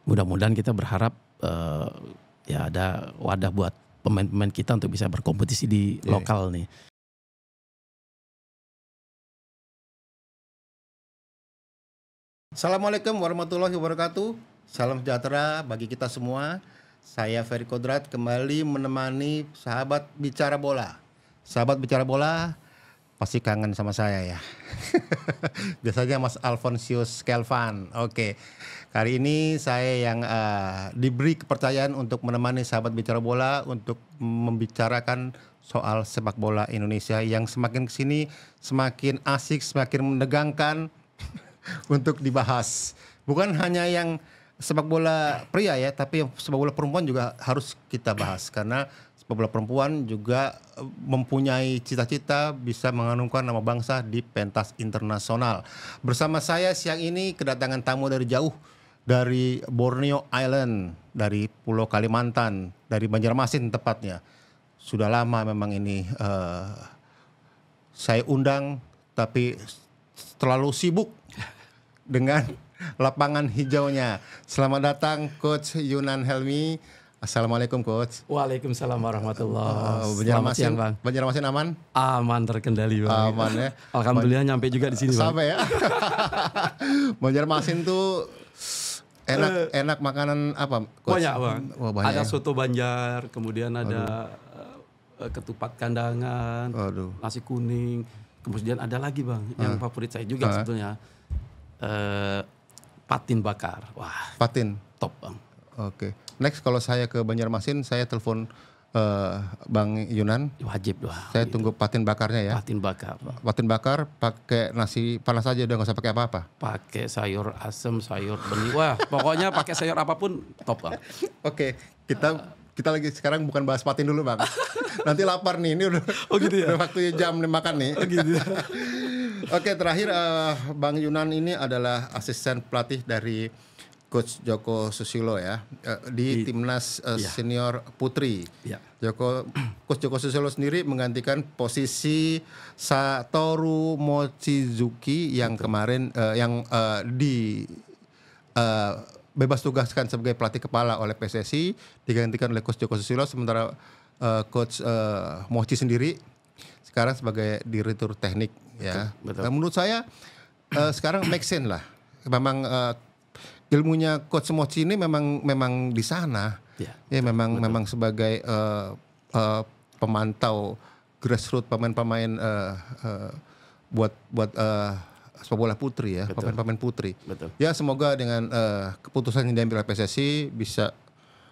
mudah-mudahan kita berharap ya ada wadah buat pemain-pemain kita untuk bisa berkompetisi di lokal nih. Assalamualaikum warahmatullahi wabarakatuh. Salam sejahtera bagi kita semua. Saya Ferry Kodrat kembali menemani sahabat bicara bola. Sahabat bicara bola pasti kangen sama saya ya. Biasanya Mas Alfonsius Kelvan. Oke. Kali ini saya yang diberi kepercayaan untuk menemani sahabat bicara bola untuk membicarakan soal sepak bola Indonesia yang semakin kesini semakin asik, semakin menegangkan untuk dibahas. Bukan hanya yang sepak bola pria ya, tapi sepak bola perempuan juga harus kita bahas karena sepak bola perempuan juga mempunyai cita-cita bisa mengharumkan nama bangsa di pentas internasional. Bersama saya siang ini kedatangan tamu dari jauh, dari Borneo Island, dari Pulau Kalimantan, dari Banjarmasin tepatnya. Sudah lama memang ini saya undang, tapi terlalu sibuk dengan lapangan hijaunya. Selamat datang Coach Yunan Helmi. Assalamualaikum Coach. Waalaikumsalam warahmatullahi wabarakatuh. Selamat siang Bang. Banjarmasin aman? Aman, terkendali Bang. Aman ya. Alhamdulillah nyampe juga di sini Bang. Sampai ya. Banjarmasin tuh enak makanan apa Coach? Banyak Bang. Oh, banyak ada ya? Soto Banjar, kemudian ada ketupat kandangan, nasi kuning, kemudian ada lagi Bang yang favorit saya juga sebetulnya. Patin bakar. Wah, patin top Bang. Oke. Next kalau saya ke Banjarmasin saya telepon Bang Yunan. Wajib doang. Saya tunggu patin bakarnya ya. Patin bakar. Patin bakar pakai nasi panas aja udah nggak usah pakai apa-apa. Pakai sayur asem, sayur benih. Wah, pokoknya pakai sayur apapun top Bang. Oke, kita lagi sekarang bukan bahas patin dulu Bang. Nanti lapar nih, ini udah, gitu ya? udah waktunya jam makan nih. Gitu. Oke, terakhir Bang Yunan ini adalah asisten pelatih dari Coach Joko Susilo ya di timnas senior putri. Ya. Coach Joko Susilo sendiri menggantikan posisi Satoru Mochizuki yang kemarin bebas tugaskan sebagai pelatih kepala oleh PSSI, digantikan oleh Coach Joko Susilo, sementara Coach Mochi sendiri sekarang sebagai direktur teknik ya. Betul. Menurut saya sekarang make sense lah. Memang ilmunya Coach Mochi ini memang di sana. Ya memang sebagai pemantau grassroots pemain-pemain buat sepak bola putri ya, pemain-pemain putri. Betul. Ya semoga dengan keputusan yang diambil oleh PSSI bisa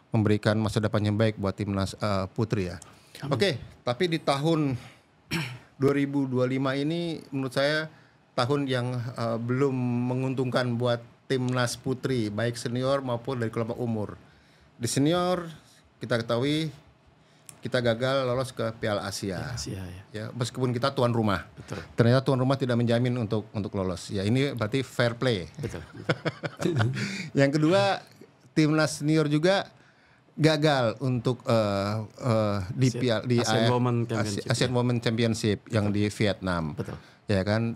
memberikan masa depan yang baik buat timnas putri ya. Oke, tapi di tahun 2025 ini menurut saya tahun yang belum menguntungkan buat timnas putri baik senior maupun dari kelompok umur. Di senior kita ketahui kita gagal lolos ke Piala Asia. Ya, meskipun kita tuan rumah. Betul. Ternyata tuan rumah tidak menjamin untuk lolos. Ya ini berarti fair play. Betul. Yang kedua, timnas senior juga gagal untuk di Asian Women Championship yang di Vietnam. Betul. Ya kan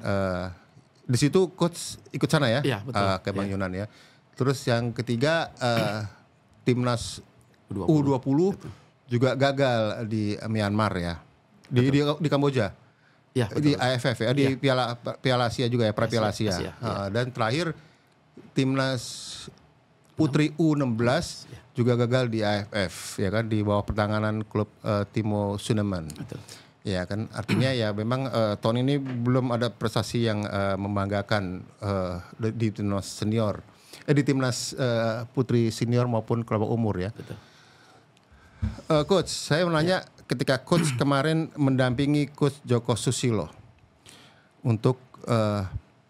di situ coach ikut sana ya? Iya, betul. Ke Bang Yunan ya. Terus yang ketiga timnas U20 juga gagal di Myanmar ya. Di Kamboja. Ya, di AFF ya, di Piala Asia juga ya, Piala Asia. Dan terakhir timnas putri U16 juga gagal di AFF ya kan, di bawah pertanganan klub Timo Suneman. Betul. Ya kan, artinya ya memang tahun ini belum ada prestasi yang membanggakan di timnas senior, di timnas putri senior maupun kelompok umur ya. Betul. Coach, saya mau nanya ketika coach kemarin mendampingi Coach Joko Susilo untuk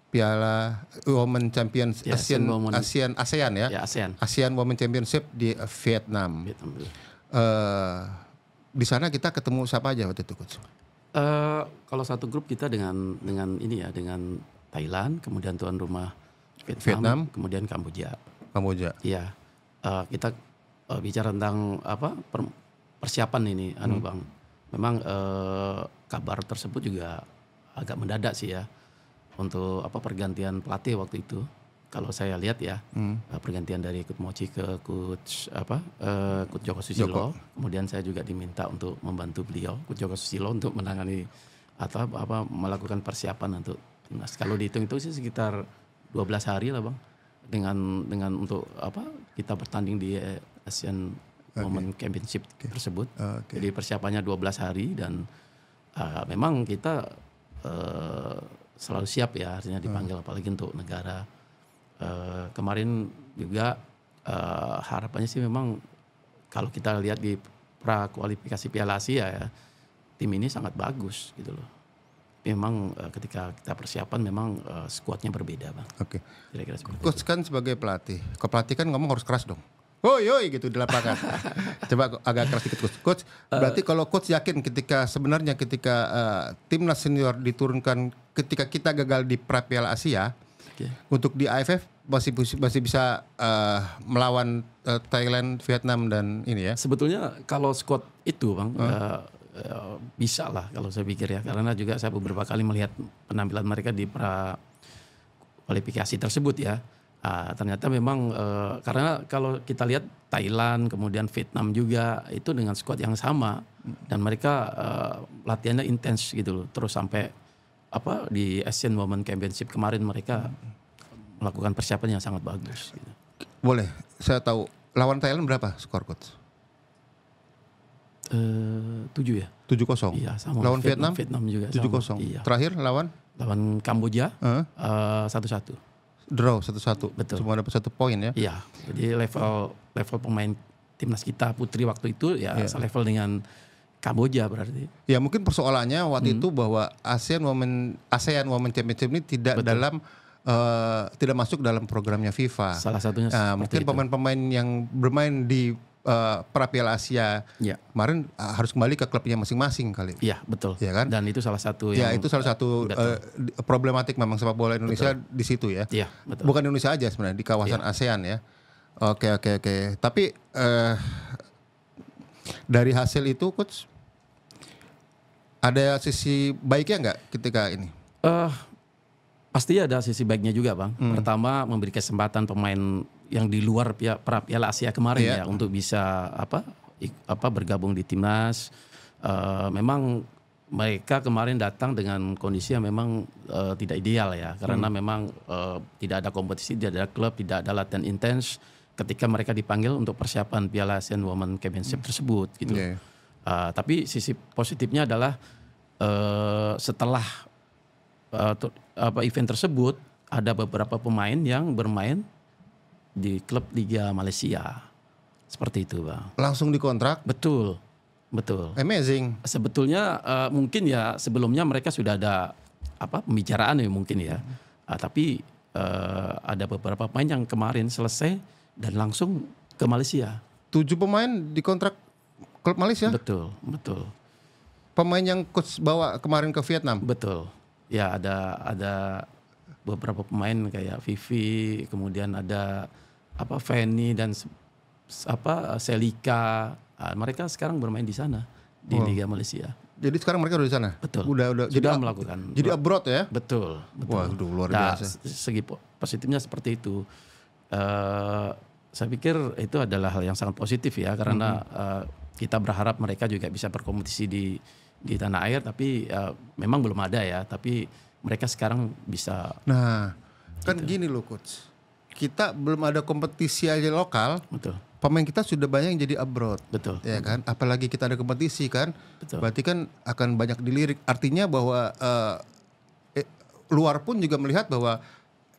Piala Women Champions ASEAN ya, ASEAN Women Championship di Vietnam. Di sana kita ketemu siapa aja waktu itu Coach? Kalau satu grup kita dengan ini ya, dengan Thailand, kemudian tuan rumah Vietnam, kemudian Kamboja. Iya, kita bicara tentang apa persiapan ini, Bang. Memang kabar tersebut juga agak mendadak sih ya, untuk apa pergantian pelatih waktu itu. kalau saya lihat ya pergantian dari Coach Mochi ke Coach Joko Susilo. Kemudian saya juga diminta untuk membantu beliau Coach Joko Susilo untuk menangani atau melakukan persiapan untuk timnas. Kalau dihitung itu sih sekitar 12 hari lah Bang. Dengan untuk kita bertanding di Asian Women Championship tersebut. Jadi persiapannya 12 hari dan memang kita selalu siap ya, artinya dipanggil apalagi untuk negara. Kemarin juga harapannya sih memang kalau kita lihat di pra kualifikasi Piala Asia ya, tim ini sangat bagus gitu loh. Memang ketika kita persiapan memang skuadnya berbeda Bang. Oke. Kira-kira seperti Coach kan sebagai pelatih, pelatih kan ngomong harus keras dong. Hoi gitu di lapangan. Coba agak keras dikit Coach. Berarti kalau Coach yakin ketika timnas senior diturunkan ketika kita gagal di pra Piala Asia, untuk di AFF masih bisa melawan Thailand, Vietnam dan ini ya. Sebetulnya kalau skuad itu Bang bisa lah kalau saya pikir ya, karena juga saya beberapa kali melihat penampilan mereka di pra kualifikasi tersebut ya. Ternyata memang karena kalau kita lihat Thailand kemudian Vietnam juga itu dengan skuad yang sama dan mereka latihannya intens gitu loh, terus sampai di Asian Women Championship kemarin mereka melakukan persiapan yang sangat bagus gitu. Boleh saya tahu lawan Thailand berapa skor Coach? 7 ya. 7-0. Iya, sama. Lawan Vietnam juga 7-0. Iya. Terakhir lawan Kamboja 1-1. Draw 1-1. Betul. Cuma dapat 1 poin ya. Iya. Jadi level pemain timnas kita putri waktu itu ya selevel dengan Kamboja berarti. Ya mungkin persoalannya waktu itu bahwa ASEAN Women Championship ini tidak tidak masuk dalam programnya FIFA. Salah satunya mungkin pemain-pemain yang bermain di pra Piala Asia kemarin harus kembali ke klubnya masing-masing kali. Iya betul. Ya kan? Dan itu salah satu itu salah satu problematik memang sepak bola Indonesia di situ ya. Iya betul. Bukan Indonesia aja sebenarnya di kawasan ASEAN ya. Oke. Tapi dari hasil itu Coach ada sisi baiknya nggak ketika ini? Pasti ada sisi baiknya juga Bang. Pertama memberi kesempatan pemain yang di luar pra Piala Asia kemarin ya untuk bisa bergabung di timnas. Memang mereka kemarin datang dengan kondisi yang memang tidak ideal ya, karena memang tidak ada kompetisi, tidak ada klub, tidak ada latihan intens ketika mereka dipanggil untuk persiapan Piala Asian Women Championship tersebut gitu. Tapi sisi positifnya adalah setelah event tersebut ada beberapa pemain yang bermain di klub Liga Malaysia. Seperti itu Bang. Langsung dikontrak? Betul. Amazing. Sebetulnya mungkin ya sebelumnya mereka sudah ada pembicaraan ya mungkin ya. Tapi ada beberapa pemain yang kemarin selesai dan langsung ke Malaysia. 7 pemain dikontrak klub Malaysia? Betul. Pemain yang Coach bawa kemarin ke Vietnam? Betul. Ya ada beberapa pemain kayak Vivi, kemudian ada Fanny dan Selika. Mereka sekarang bermain di sana di Liga Malaysia. Jadi sekarang mereka udah di sana. Betul. Udah sudah melakukan. Jadi abroad ya? Betul. Waduh, luar biasa. Segi positifnya seperti itu. Saya pikir itu adalah hal yang sangat positif ya, karena kita berharap mereka juga bisa berkompetisi di tanah air, tapi memang belum ada ya. Tapi mereka sekarang bisa. Nah, kan gini loh Coach. Kita belum ada kompetisi aja lokal. Betul. Pemain kita sudah banyak yang jadi abroad. Betul. Ya kan? Apalagi kita ada kompetisi kan. Betul. Berarti kan akan banyak dilirik. Artinya bahwa luar pun juga melihat bahwa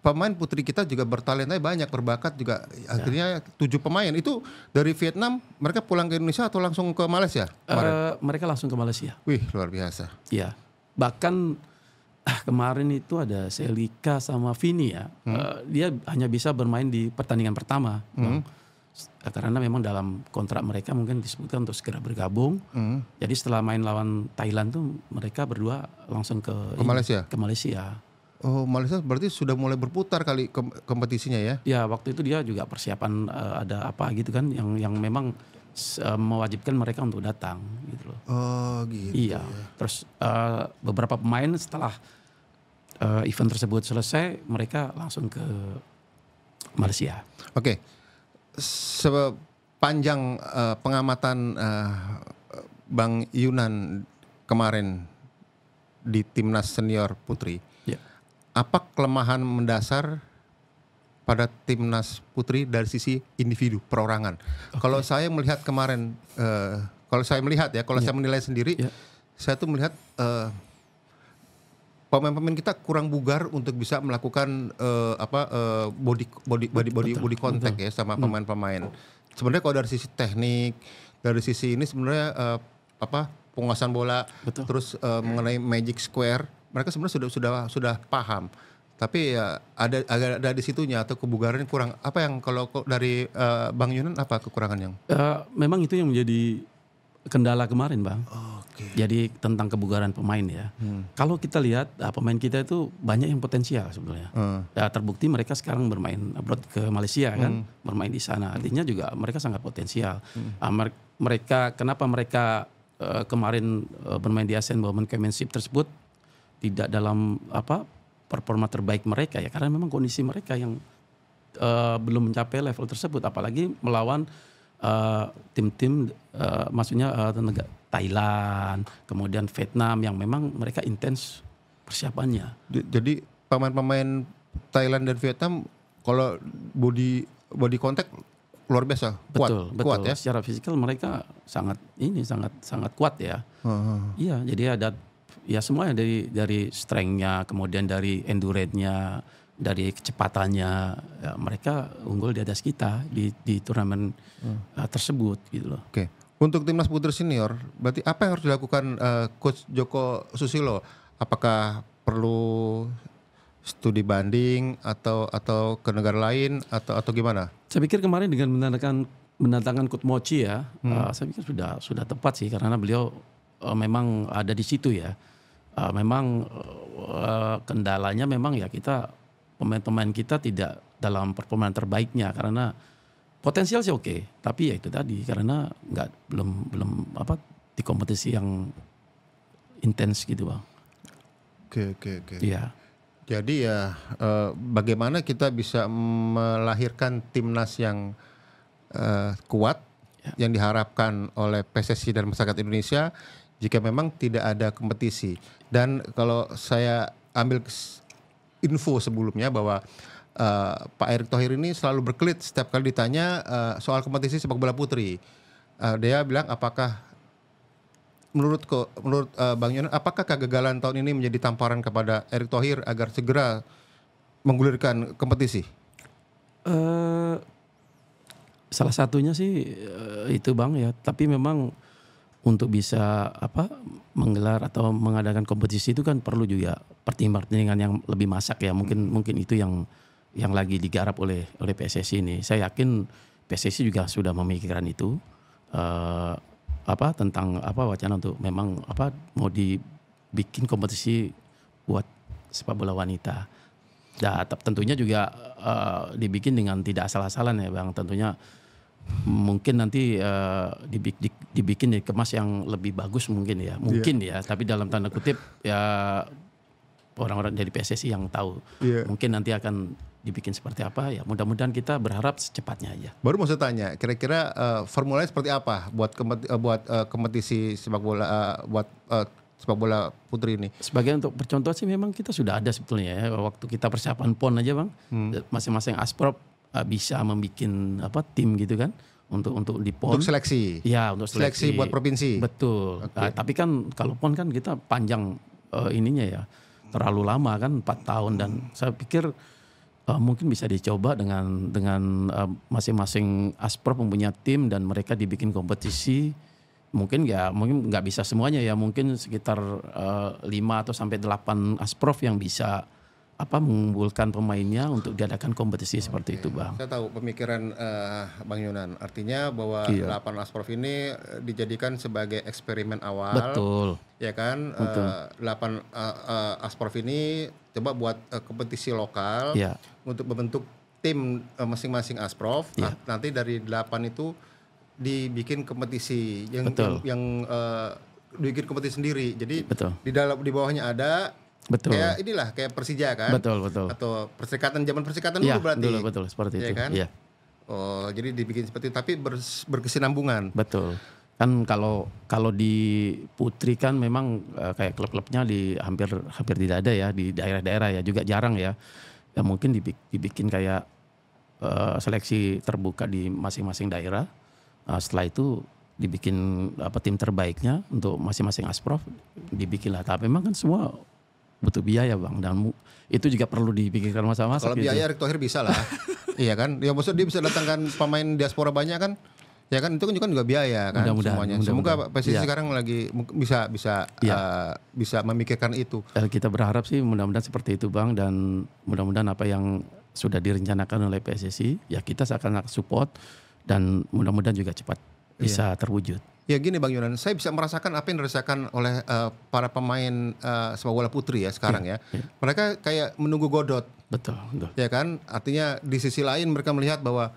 pemain putri kita juga bertalenta banyak, berbakat juga. Akhirnya 7 pemain itu dari Vietnam, mereka pulang ke Indonesia atau langsung ke Malaysia? Mereka langsung ke Malaysia. Wih, luar biasa. Iya. Bahkan kemarin itu ada Selika sama Vini ya. Dia hanya bisa bermain di pertandingan pertama. Karena memang dalam kontrak mereka mungkin disebutkan untuk segera bergabung. Jadi setelah main lawan Thailand tuh mereka berdua langsung ke Malaysia. Ke Malaysia. Oh, Malaysia berarti sudah mulai berputar kali kompetisinya ya? Ya, waktu itu dia juga persiapan ada apa gitu kan yang memang mewajibkan mereka untuk datang gitu loh. Oh, gitu. Iya. Terus beberapa pemain setelah event tersebut selesai, mereka langsung ke Malaysia. Oke. Sepanjang pengamatan Bang Yunan kemarin di timnas senior putri, apa kelemahan mendasar pada timnas putri dari sisi individu perorangan? Kalau saya melihat kemarin, saya menilai sendiri, saya tuh melihat pemain-pemain kita kurang bugar untuk bisa melakukan body contact ya sama pemain-pemain. Sebenarnya kalau dari sisi teknik, dari sisi ini sebenarnya penguasaan bola, terus mengenai magic square, mereka sebenarnya sudah paham. Tapi ya ada di situnya atau kebugaran kurang. Apa yang kalau dari Bang Yunan apa kekurangan yang? Memang itu yang menjadi kendala kemarin, Bang. Okay. Jadi tentang kebugaran pemain ya. Kalau kita lihat pemain kita itu banyak yang potensial sebenarnya. Terbukti mereka sekarang bermain abroad ke Malaysia kan, bermain di sana. Artinya juga mereka sangat potensial. Kenapa mereka kemarin bermain di ASEAN Women Championship tersebut tidak dalam performa terbaik mereka ya, karena memang kondisi mereka yang belum mencapai level tersebut, apalagi melawan tim-tim maksudnya Thailand, kemudian Vietnam yang memang mereka intens persiapannya. Jadi pemain-pemain Thailand dan Vietnam kalau body contact luar biasa, betul, kuat ya. Secara fisikal mereka sangat kuat ya. Iya, jadi ada ya semuanya dari strength-nya, kemudian dari endurance-nya, dari kecepatannya, ya, mereka unggul di atas kita di turnamen tersebut gitu loh. Oke. Untuk timnas putri senior, berarti apa yang harus dilakukan Coach Joko Susilo? Apakah perlu studi banding atau ke negara lain atau gimana? Saya pikir kemarin dengan mendatangkan Coach Mochi ya, saya pikir sudah tepat sih, karena beliau memang ada di situ ya. Memang kendalanya memang ya pemain-pemain kita tidak dalam performa terbaiknya, karena potensial sih oke, tapi ya itu tadi karena belum di kompetisi yang intens gitu, Bang. Oke. Iya. Jadi ya bagaimana kita bisa melahirkan timnas yang kuat yang diharapkan oleh PSSI dan masyarakat Indonesia jika memang tidak ada kompetisi. Dan kalau saya ambil info sebelumnya bahwa Pak Erick Thohir ini selalu berkelit setiap kali ditanya soal kompetisi sepak bola putri. Dia bilang menurut Bang Yunan, apakah kegagalan tahun ini menjadi tamparan kepada Erick Thohir agar segera menggulirkan kompetisi? Salah satunya sih itu, Bang ya. Tapi memang untuk bisa menggelar atau mengadakan kompetisi itu kan perlu juga pertimbangan yang lebih masak ya. Mungkin itu yang lagi digarap oleh PSSI ini. Saya yakin PSSI juga sudah memikirkan itu tentang wacana untuk memang mau dibikin kompetisi buat sepak bola wanita. Dan tentunya juga dibikin dengan tidak asal-asalan ya, Bang. Tentunya mungkin nanti dibikin dikemas yang lebih bagus mungkin ya, tapi dalam tanda kutip ya orang-orang dari PSSI yang tahu. Mungkin nanti akan dibikin seperti apa ya, mudah-mudahan kita berharap secepatnya aja. Baru mau saya tanya, kira-kira formulanya seperti apa buat kompetisi sepak bola sepak bola putri ini? Sebagai untuk percontohan sih memang kita sudah ada sebetulnya ya, waktu kita persiapan PON aja, Bang. Masing-masing Asprov bisa membuat tim gitu kan untuk di PON. Untuk seleksi. Ya, untuk seleksi buat provinsi. Betul. Okay. Tapi kan kalau PON kan kita panjang ininya ya. Terlalu lama kan 4 tahun dan saya pikir mungkin bisa dicoba dengan masing-masing Asprov mempunyai tim dan mereka dibikin kompetisi. Mungkin nggak bisa semuanya ya, mungkin sekitar 5 atau sampai 8 Asprov yang bisa mengumpulkan pemainnya untuk diadakan kompetisi seperti itu, Bang. Saya tahu pemikiran Bang Yunan. Artinya bahwa 8 Asprov ini dijadikan sebagai eksperimen awal. Betul. Ya kan? 8 Asprov ini coba buat kompetisi lokal untuk membentuk tim masing-masing Asprov. Nanti dari 8 itu dibikin kompetisi yang dibikin kompetisi sendiri. Jadi di bawahnya ada Betul. Kayak inilah kayak Persija kan. Betul. Atau zaman perserikatan dulu berarti. Dulu betul seperti itu. Kan? Iya. Oh, jadi dibikin seperti itu tapi berkesinambungan. Betul. Kan kalau di Putri kan memang kayak klub-klubnya hampir tidak ada ya di daerah-daerah ya, juga jarang ya. Ya mungkin dibikin kayak seleksi terbuka di masing-masing daerah. Setelah itu dibikin tim terbaiknya untuk masing-masing asprof dibikinlah. Tapi memang kan semua butuh biaya Bang, dan itu juga perlu dipikirkan masa-masa. Kalau biaya Erick Thohir bisa lah. Iya kan? Ya maksud dia bisa datangkan pemain diaspora banyak kan? Ya kan itu kan juga biaya kan semuanya. Semoga PSSI sekarang lagi bisa memikirkan itu. Kita berharap sih mudah-mudahan seperti itu Bang, dan mudah-mudahan apa yang sudah direncanakan oleh PSSI ya kita akan support, dan mudah-mudahan juga cepat bisa terwujud. Ya gini Bang Yunan, saya bisa merasakan apa yang dirasakan oleh para pemain sepak bola putri ya sekarang ya. Mereka kayak menunggu Godot. Betul. Ya kan, artinya di sisi lain mereka melihat bahwa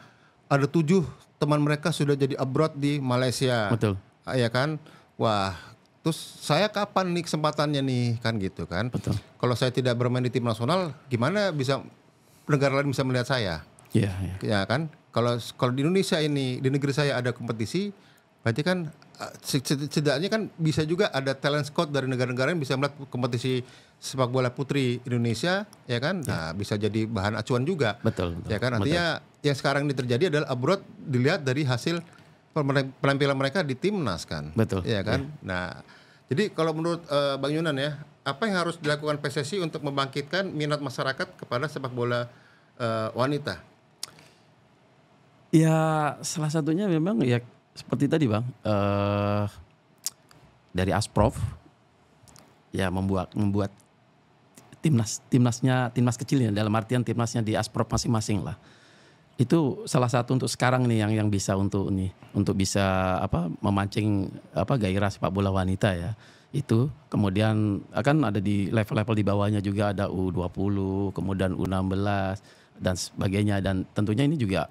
ada 7 teman mereka sudah jadi abroad di Malaysia. Betul. Ya kan, wah, terus saya kapan nih kesempatannya nih kan gitu kan. Betul. Kalau saya tidak bermain di tim nasional, gimana bisa negara lain bisa melihat saya? Iya. Ya kan, kalau di Indonesia ini di negeri saya ada kompetisi, berarti kan setidaknya kan bisa juga ada talent scout dari negara-negara yang bisa melihat kompetisi sepak bola putri Indonesia, ya kan? Nah, bisa jadi bahan acuan juga. Betul. Ya kan? Artinya yang sekarang ini terjadi adalah abroad dilihat dari hasil penampilan mereka di timnas kan. Betul. Ya kan? Nah, jadi kalau menurut Bang Yunan ya, apa yang harus dilakukan PSSI untuk membangkitkan minat masyarakat kepada sepak bola wanita? Ya, salah satunya memang ya seperti tadi Bang, dari Asprof ya membuat timnas kecil ya, dalam artian timnasnya di Asprof masing-masing lah. Itu salah satu untuk sekarang nih yang bisa untuk bisa memancing gairah sepak bola wanita ya. Itu kemudian akan ada di level-level di bawahnya juga, ada U20, kemudian U16 dan sebagainya, dan tentunya ini juga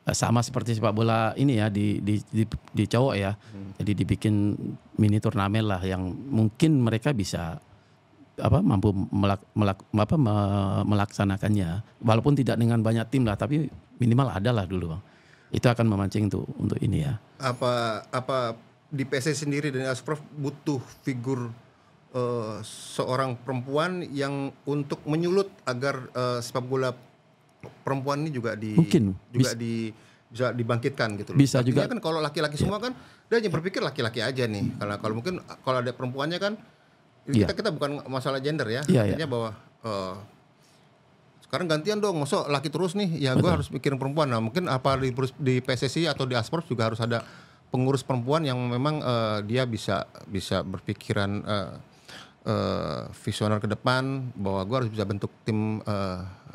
sama seperti sepak bola ini ya di cowok ya. Jadi dibikin mini turnamen lah yang mungkin mereka bisa mampu melaksanakannya, walaupun tidak dengan banyak tim lah, tapi minimal ada lah dulu Bang. Itu akan memancing untuk ini ya. Apa di PSSI sendiri dan Asprof butuh figur seorang perempuan yang untuk menyulut agar sepak bola perempuan ini juga bisa dibangkitkan gitu loh. Bisa juga kan kalau laki-laki semua kan dia hanya berpikir laki-laki aja nih. Kalau mungkin kalau ada perempuannya kan kita bukan masalah gender ya. Artinya bahwa sekarang gantian dong, masa laki terus nih. Ya gue harus mikirin perempuan. Nah, mungkin apa di PSSI atau di Asprof juga harus ada pengurus perempuan yang memang dia bisa berpikiran visioner ke depan, bahwa gue harus bisa bentuk tim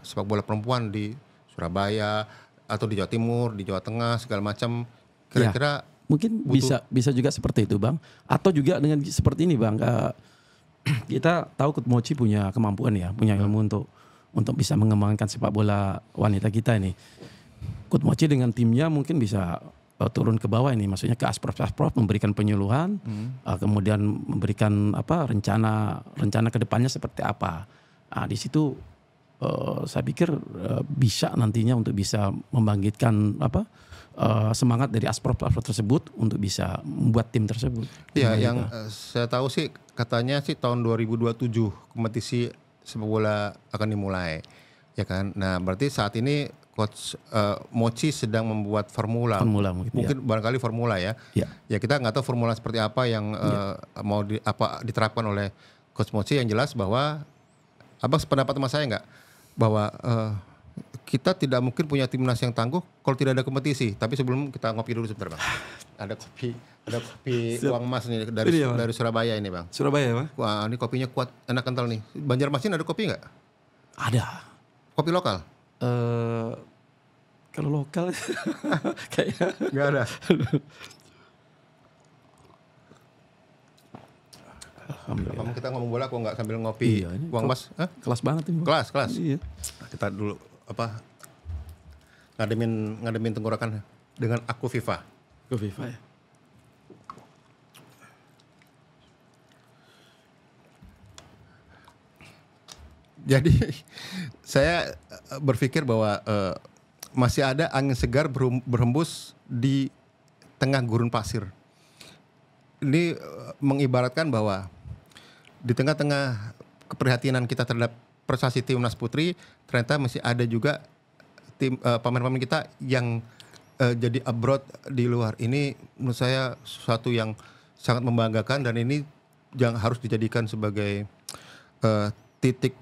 sepak bola perempuan di Surabaya atau di Jawa Timur, di Jawa Tengah, segala macam. Kira-kira mungkin bisa juga seperti itu Bang. Atau juga dengan seperti ini Bang, kita tahu Coach Mochi punya kemampuan ya, punya ilmu untuk bisa mengembangkan sepak bola wanita kita ini. Coach Mochi dengan timnya mungkin bisa turun ke bawah ini, maksudnya ke Asprof memberikan penyuluhan, kemudian memberikan rencana ke depannya seperti apa. Nah, di situ saya pikir bisa nantinya untuk bisa membangkitkan semangat dari Asprof tersebut untuk bisa membuat tim tersebut. Iya, yang saya tahu sih katanya sih tahun 2027 kompetisi sepak bola akan dimulai, ya kan. Nah, berarti saat ini Coach Mochi sedang membuat formula mungkin barangkali formula ya. Ya kita nggak tahu formula seperti apa yang mau diterapkan oleh Coach Mochi. Yang jelas bahwa Abang sependapat sama saya nggak bahwa kita tidak mungkin punya timnas yang tangguh kalau tidak ada kompetisi. Tapi sebelum kita ngopi dulu sebentar Bang. Ada kopi Uang Mas nih dari Surabaya ini Bang. Surabaya Bang? Wah, ini kopinya kuat, enak, kental nih. Banjarmasin ada kopi nggak? Ada. Kopi lokal? Kalau lokal kayaknya nggak ada. Alhamdulillah. Kita ngomong bola kok nggak sambil ngopi. Uang Mas? Kelas banget ini. Kelas. Iya. Kita dulu ngademin tenggorokan dengan Aku Viva. Aku Viva ya. Jadi saya berpikir bahwa masih ada angin segar berhembus di tengah gurun pasir. Ini mengibaratkan bahwa di tengah-tengah keprihatinan kita terhadap prestasi timnas putri, ternyata masih ada juga pemain-pemain kita yang jadi abroad di luar. Ini menurut saya sesuatu yang sangat membanggakan, dan ini yang harus dijadikan sebagai titik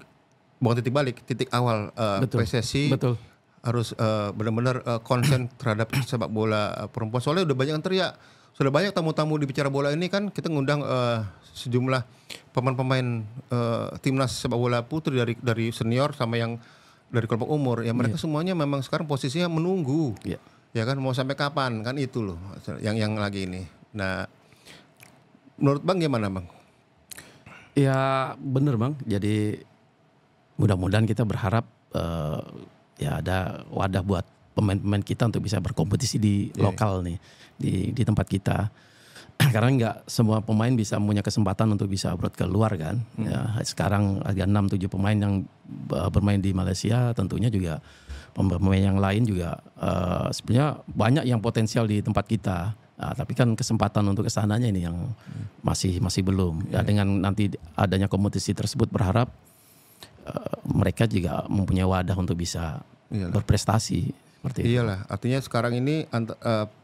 balik, titik awal PSSI harus benar-benar konsen terhadap sepak bola perempuan. Soalnya udah banyak yang teriak, sudah banyak tamu-tamu di Bicara Bola ini kan kita ngundang sejumlah pemain-pemain timnas sepak bola putri dari senior sama yang dari kelompok umur. Ya mereka semuanya memang sekarang posisinya menunggu, ya kan, mau sampai kapan kan, itu loh yang lagi ini. Nah, menurut Bang gimana Bang? Ya bener Bang, jadi mudah-mudahan kita berharap ya ada wadah buat pemain-pemain kita untuk bisa berkompetisi di lokal nih, di tempat kita. Karena nggak semua pemain bisa punya kesempatan untuk bisa abroad ke luar kan. Ya, sekarang ada 6-7 pemain yang bermain di Malaysia, tentunya juga pemain yang lain juga sebenarnya banyak yang potensial di tempat kita. Nah, tapi kan kesempatan untuk kesananya ini yang masih belum. Ya, dengan nanti adanya kompetisi tersebut berharap mereka juga mempunyai wadah untuk bisa berprestasi seperti itu. Iyalah, artinya sekarang ini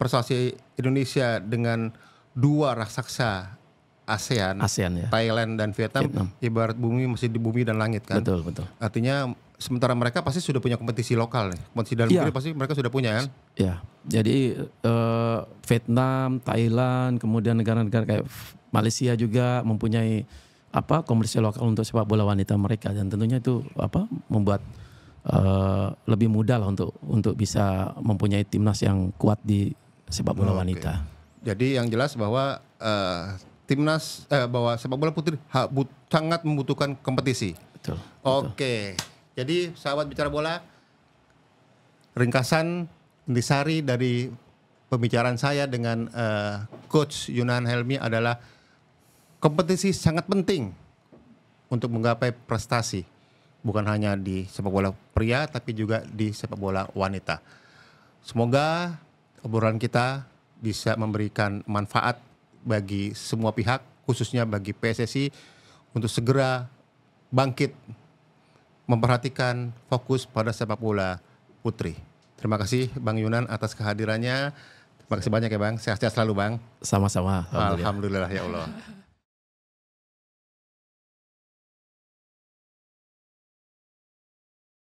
prestasi Indonesia dengan dua raksasa ASEAN ya. Thailand dan Vietnam, ibarat bumi masih di bumi dan langit kan. Betul. Artinya sementara mereka pasti sudah punya kompetisi lokal nih. Kompetisi dalam negeri pasti mereka sudah punya kan. Ya, jadi Vietnam, Thailand, kemudian negara-negara kayak Malaysia juga mempunyai kompetisi lokal untuk sepak bola wanita mereka, dan tentunya itu membuat lebih mudah lah untuk bisa mempunyai timnas yang kuat di sepak bola wanita. Jadi yang jelas bahwa timnas bahwa sepak bola putri sangat membutuhkan kompetisi. Betul. Oke. Jadi sahabat Bicara Bola, ringkasan intisari dari pembicaraan saya dengan Coach Yunan Helmi adalah kompetisi sangat penting untuk menggapai prestasi, bukan hanya di sepak bola pria tapi juga di sepak bola wanita. Semoga obrolan kita bisa memberikan manfaat bagi semua pihak, khususnya bagi PSSI untuk segera bangkit memperhatikan fokus pada sepak bola putri. Terima kasih Bang Yunan atas kehadirannya. Terima kasih banyak ya Bang. Sehat-sehat selalu Bang. Sama-sama. Alhamdulillah ya Allah.